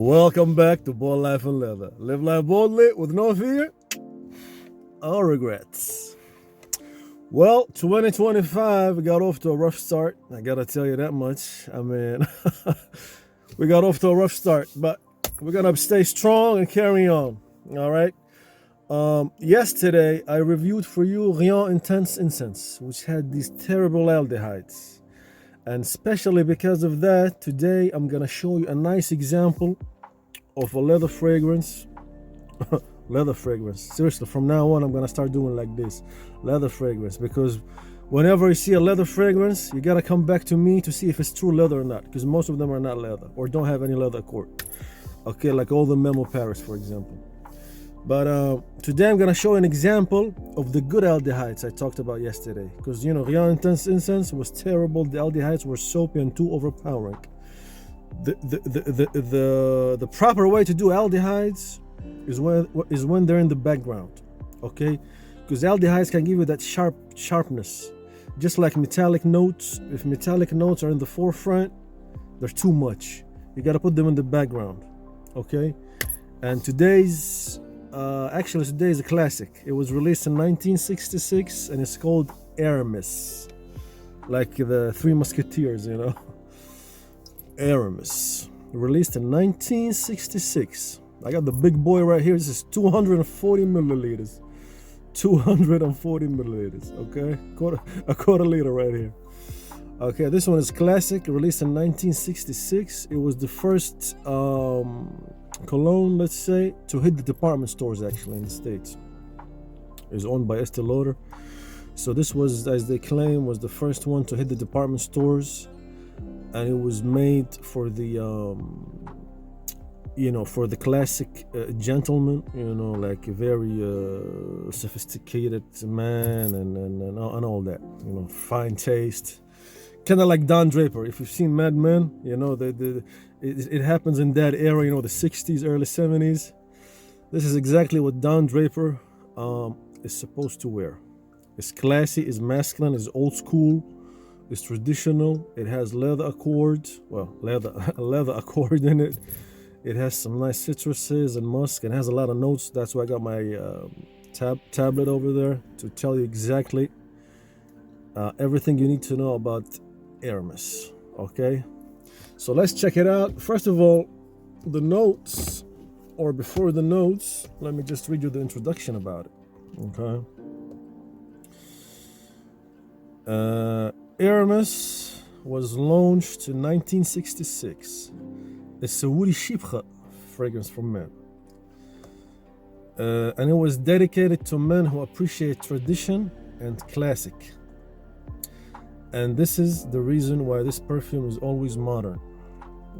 Welcome back to Bold Life and Leather. Live life boldly with no fear or regrets. Well, 2025 got off to a rough start. I gotta tell you that much. I mean, we got off to a rough start, but we're gonna stay strong and carry on. All right. Yesterday I reviewed for you Rion Intense Incense, which had these terrible aldehydes. And especially because of that, today I'm gonna show you a nice example of a leather fragrance. Leather fragrance. Seriously, from now on I'm gonna start doing like this. Leather fragrance, because whenever you see a leather fragrance, you gotta come back to me to see if it's true leather or not, because most of them are not leather or don't have any leather accord. Okay, like all the Memo Paris, for example. But today I'm gonna show an example of the good aldehydes I talked about yesterday. Because Rion Intense Incense was terrible. The aldehydes were soapy and too overpowering. The proper way to do aldehydes is when they're in the background. Okay? Because aldehydes can give you that sharpness. Just like metallic notes. If metallic notes are in the forefront, they're too much. You gotta put them in the background. Okay? And today is a classic. It was released in 1966 and it's called Aramis, like the Three Musketeers, Aramis, released in 1966. I got the big boy right here. This is 240 milliliters. 240 milliliters. Okay, a quarter liter right here. Okay, this one is classic, released in 1966. It was the first cologne, let's say, to hit the department stores actually in the States. It was owned by Estee Lauder. So this was, as they claim, was the first one to hit the department stores. And it was made for the, for the classic gentleman, like a very sophisticated man and all that, fine taste. Kind of like Don Draper. If you've seen Mad Men, it happens in that era, the 60s, early 70s. This is exactly what Don Draper is supposed to wear. It's classy, it's masculine, it's old school, it's traditional. It has leather accords, leather accord in it. It has some nice citruses and musk. It has a lot of notes. That's why I got my tablet over there to tell you exactly everything you need to know about Aramis. Okay, so let's check it out. First of all, the notes, or before the notes, let me just read you the introduction about it. Okay. Aramis was launched in 1966. It's a woody chypre fragrance for men. And it was dedicated to men who appreciate tradition and classic. And this is the reason why this perfume is always modern.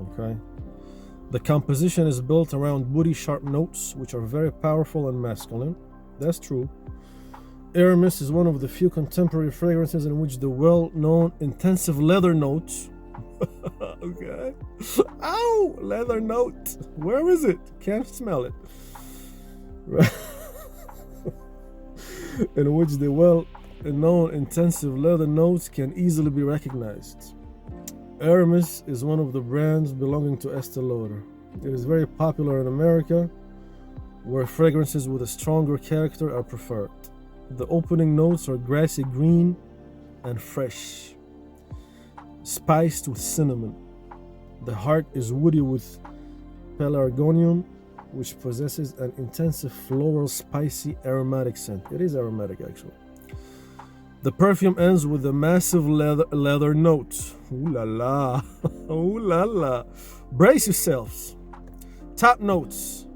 Okay? The composition is built around woody sharp notes, which are very powerful and masculine. That's true. Aramis is one of the few contemporary fragrances in which the well-known intensive leather notes okay. Ow! Leather note. Where is it? Can't smell it. In which the well-known intensive leather notes can easily be recognized. Aramis is one of the brands belonging to Estee Lauder. It is very popular in America, where fragrances with a stronger character are preferred. The opening notes are grassy green and fresh, spiced with cinnamon. The heart is woody with pelargonium, which possesses an intensive floral, spicy, aromatic scent. It is aromatic, actually. The perfume ends with a massive leather note. Ooh la la. Ooh la la. Brace yourselves. Top notes.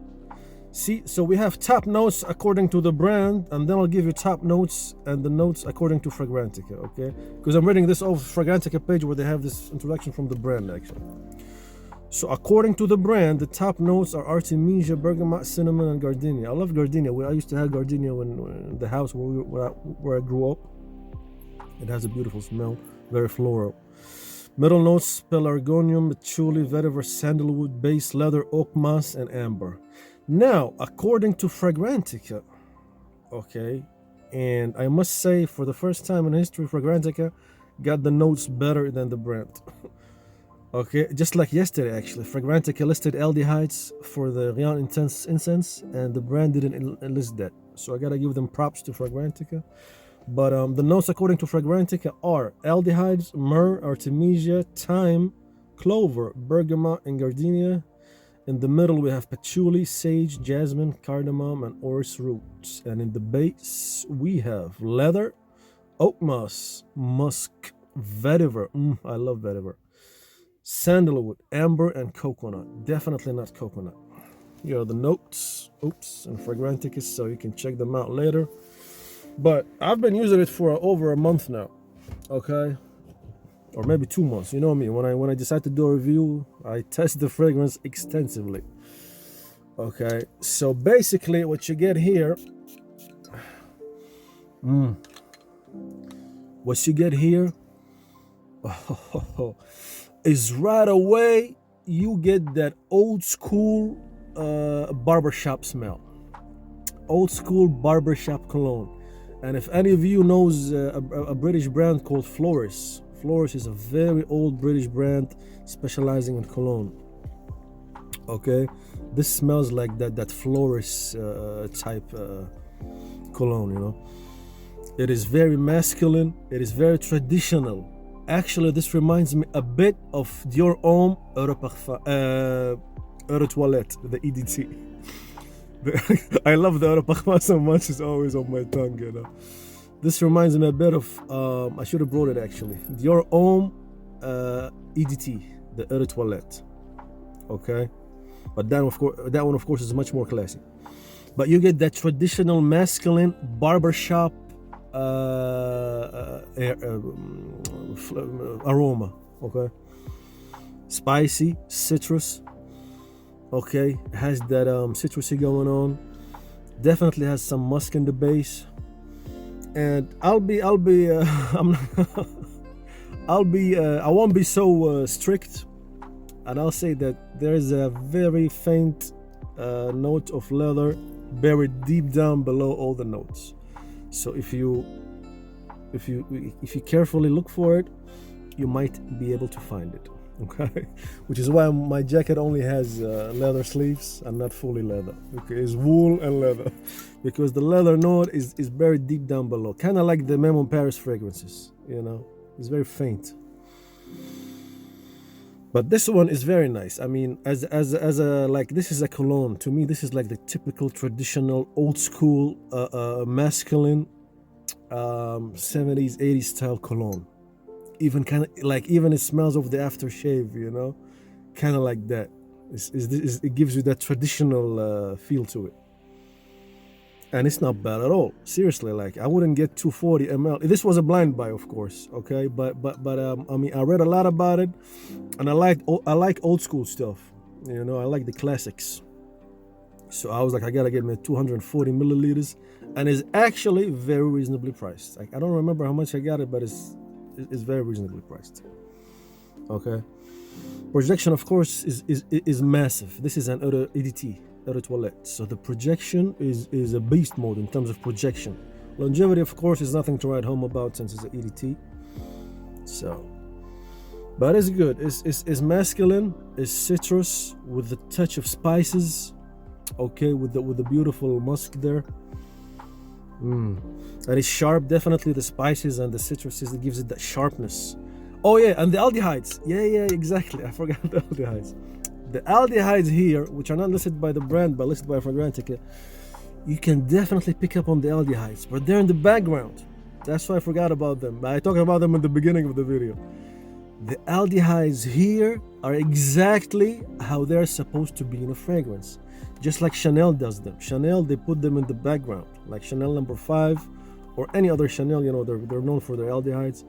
See, so we have top notes according to the brand, and then I'll give you top notes and the notes according to Fragrantica, okay? Because I'm reading this off Fragrantica page where they have this introduction from the brand, actually. So according to the brand, the top notes are Artemisia, bergamot, cinnamon, and gardenia. I love gardenia. I used to have gardenia in the house where I grew up. It has a beautiful smell, very floral. Middle notes, pelargonium, patchouli, vetiver, sandalwood, base leather, oak moss, and amber. Now, according to Fragrantica, okay, and I must say, for the first time in history, Fragrantica got the notes better than the brand. Okay, just like yesterday actually, Fragrantica listed aldehydes for the Rian Intense incense, and the brand didn't list that. So I gotta give them props to Fragrantica. But the notes according to Fragrantica are aldehydes, myrrh, artemisia, thyme, clover, bergamot, and gardenia. In the middle we have patchouli, sage, jasmine, cardamom, and orris roots. And in the base we have leather, oak moss, musk, vetiver. I love vetiver. Sandalwood, amber, and coconut. Definitely not coconut. Here are the notes. Oops, and Fragrantica, so you can check them out later. But I've been using it for over a month now. Okay, or maybe 2 months. You know me. When I decide to do a review, I test the fragrance extensively. Okay, so basically, what you get here. What you get here. Is right away you get that old school barbershop smell, old school barbershop cologne. And if any of you knows a British brand called Floris is a very old British brand specializing in cologne. Okay, this smells like that Floris type cologne, you know. It is very masculine, it is very traditional. Actually, this reminds me a bit of Dior Homme Eau de Parfum, Eau de Toilette, the EDT. I love the Eau de Parfum so much, it's always on my tongue, you know. This reminds me a bit of, I should have brought it actually, Dior Homme EDT, the Eau de Toilette. Okay? But that one, of course, is much more classy. But you get that traditional masculine barbershop aroma. Okay, spicy, citrus. Okay, has that citrusy going on. Definitely has some musk in the base. And I won't be so strict, and I'll say that there is a very faint note of leather buried deep down below all the notes. So if you carefully look for it, you might be able to find it. Okay, which is why my jacket only has leather sleeves and not fully leather. Okay, it's wool and leather, because the leather note is buried deep down below, kind of like the Mem on Paris fragrances. You know, it's very faint. But this one is very nice. I mean, as a like, this is a cologne. To me, this is like the typical traditional old school masculine 70s 80s style cologne. Even kind of like, even it smells of the aftershave, you know, kind of like that. It gives you that traditional feel to it, and it's not bad at all. Seriously, like, I wouldn't get 240 ml. This was a blind buy, of course. Okay, but I mean, I read a lot about it, and I like old school stuff. You know, I like the classics. So I was like, I gotta get me 240 milliliters, and it's actually very reasonably priced. Like, I don't remember how much I got it, but it's very reasonably priced. Okay, projection, of course, is massive. This is an EDT, Eau de Toilette, so the projection is a beast mode in terms of projection. Longevity, of course, is nothing to write home about since it's an EDT. So, but it's good. It's masculine. It's citrus with the touch of spices. Okay, with the beautiful musk there. And it's sharp. Definitely the spices and the citruses, it gives it that sharpness. Oh yeah, and the aldehydes. Yeah, exactly. I forgot the aldehydes. The aldehydes here, which are not listed by the brand but listed by Fragrantica, you can definitely pick up on the aldehydes, but they're in the background. That's why I forgot about them. I talked about them in the beginning of the video. The aldehydes here are exactly how they're supposed to be in a fragrance, just like Chanel does them. Chanel, they put them in the background, like Chanel No. 5 or any other Chanel. You know, they're known for their aldehydes.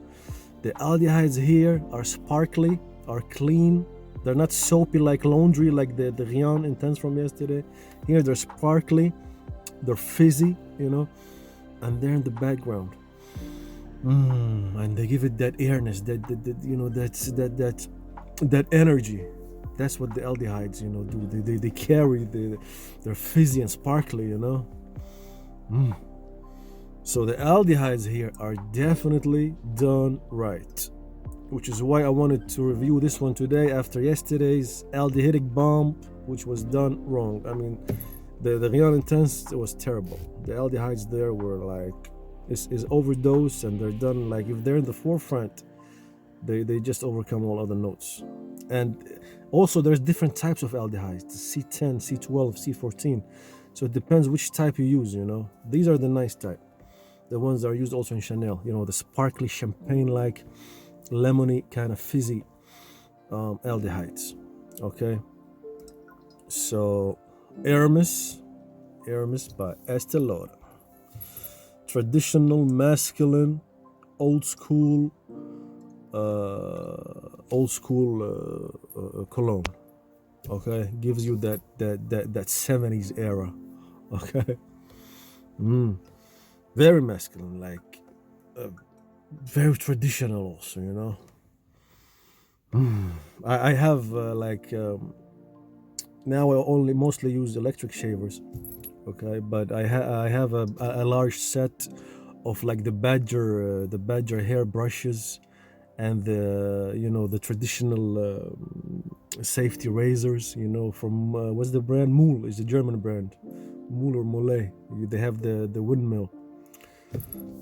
The aldehydes here are sparkly, are clean. They're not soapy like laundry, like the Rian Intense from yesterday. Here they're sparkly, they're fizzy, you know, and they're in the background. And they give it that airness, that you know, that energy. That's what the aldehydes, you know, do. They carry, they're fizzy and sparkly, you know. So the aldehydes here are definitely done right. which is why I wanted to review this one today after yesterday's aldehydic bomb, which was done wrong. I mean, the Rion Intense was terrible. The aldehydes there were like is overdose, and they're done like if they're in the forefront, they just overcome all other notes. And also there's different types of aldehydes, the C10, C12, C14. So it depends which type you use, you know. These are the nice type. The ones that are used also in Chanel, you know, the sparkly champagne-like, lemony, kind of fizzy aldehydes. Okay. So Aramis by Estée Lauder. Traditional, masculine, old school cologne. Okay, gives you that 70s era. Okay. Very masculine, like very traditional also, you know. I have now I only mostly use electric shavers. Okay, but I have a large set of like the badger hair brushes, and the traditional safety razors, you know, from what's the brand? Mool is the German brand. Mool or Molay. They have the windmill.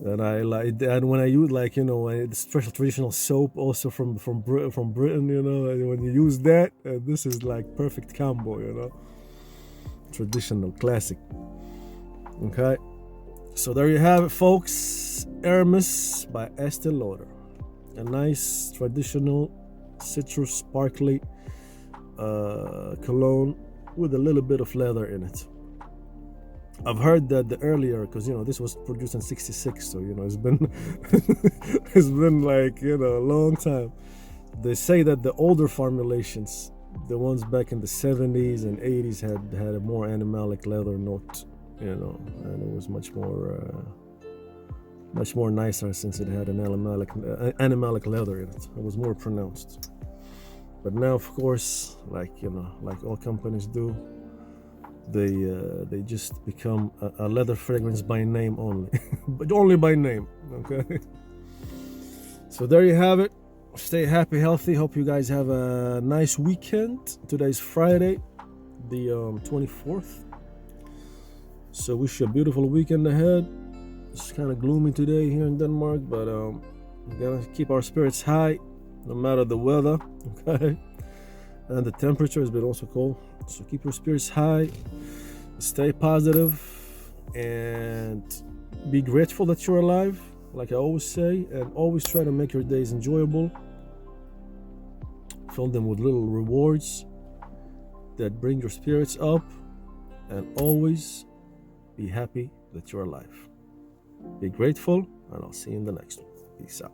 And I like, and when I use like, you know, the special traditional soap also from Britain, you know, and when you use that, this is like perfect combo, you know. Traditional classic. Okay, so there you have it, folks. Aramis by Estée Lauder, a nice traditional citrus sparkly cologne with a little bit of leather in it. I've heard that the earlier, because you know this was produced in '66, so you know it's been it's been like, you know, a long time. They say that the older formulations, the ones back in the '70s and '80s, had a more animalic leather note, you know, and it was much more nicer since it had an animalic leather in it. It was more pronounced. But now, of course, like, you know, like all companies do, they just become a leather fragrance by name only, but only by name. Okay. So there you have it. Stay happy, healthy. Hope you guys have a nice weekend. Today's Friday, the 24th. So wish you a beautiful weekend ahead. It's kind of gloomy today here in Denmark, but we gotta keep our spirits high no matter the weather. Okay. And the temperature has been also cold. So keep your spirits high, stay positive, and be grateful that you're alive, like I always say, and always try to make your days enjoyable. Fill them with little rewards that bring your spirits up, and always be happy that you're alive. Be grateful, and I'll see you in the next one. Peace out.